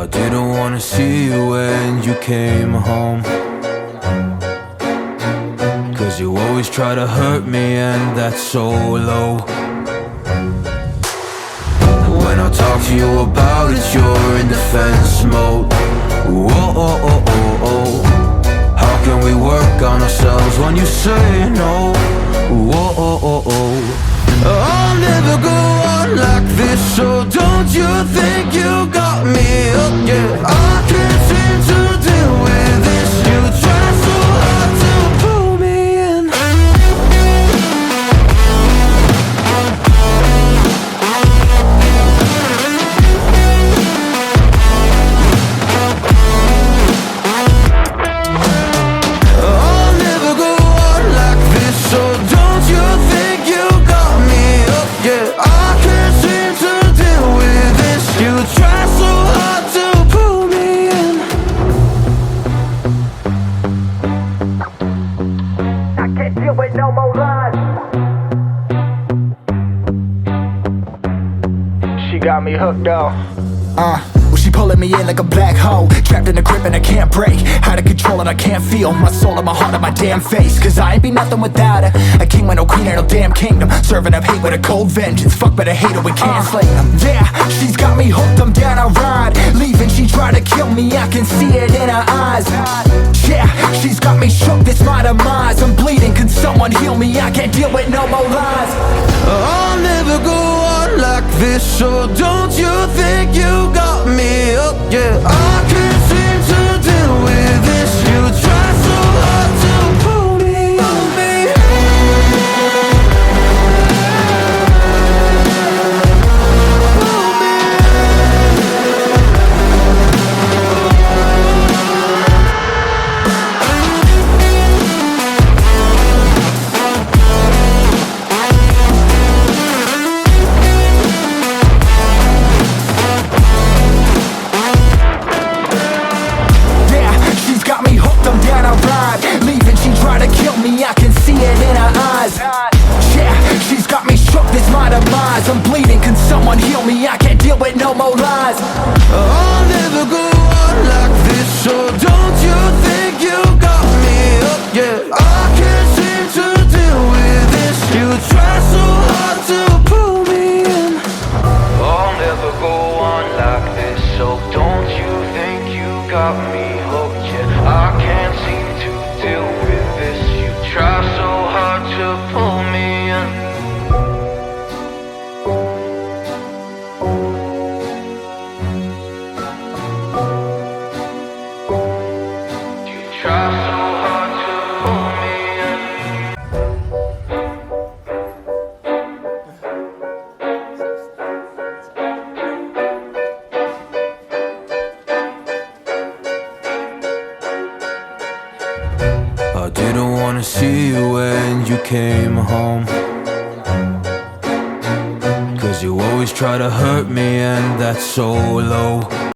I didn't wanna see you when you came home, 'cause you always try to hurt me and that's so low. When I talk to you about it, you're in defense mode. Whoa, oh, oh, oh, oh. How can we work on ourselves when you say no? Whoa, oh, oh, oh. I'll never go on like this, so don't you think you got me up? Yeah, I can't seem to deal with this. You try so hard to pull me in. I'll never go on like this, so don't you think you got me up? Yeah, I can't seem to deal with this. You try so hard to pull me in. I can't deal with no more lies. She got me hooked up. Well, she pulling me in like a black hole, trapped in a grip and I can't break. Out of control and I can't feel my soul and my heart and my damn face. 'Cause I ain't be nothing without her. A king with no queen and no damn kingdom, serving up hate with a cold vengeance. Fuck but I hate her, we can't slay them. Yeah, she's got me hooked, I'm down, I ride. Leaving, she tried to kill me, I can see it in her eyes. Yeah, she's got me shook, this my demise. I'm bleeding, can someone heal me? I can't deal with no more lies. I'll never go on like this, so don't you think you got me up? Yeah, I can't seem to deal with this. You try so hard to pull me on me. Pull me. Yeah, she's got me hooked, I'm down, I ride. Leaving, she tried to kill me, I can see it in her eyes. Yeah, she's got me shook, this my demise. I'm bleeding, can someone heal me? I can't deal with no more lies. I'll never go on like this, so don't you think you got me up? Yeah, I can't seem to deal with this. You try so hard to pull me in. I'll never go on like this, so don't you think you got me hooked? Yeah, I can't seem to deal with this. You try so hard to pull me in. You try so hard to pull me in. I didn't wanna see you when you came home, 'cause you always try to hurt me and that's so low.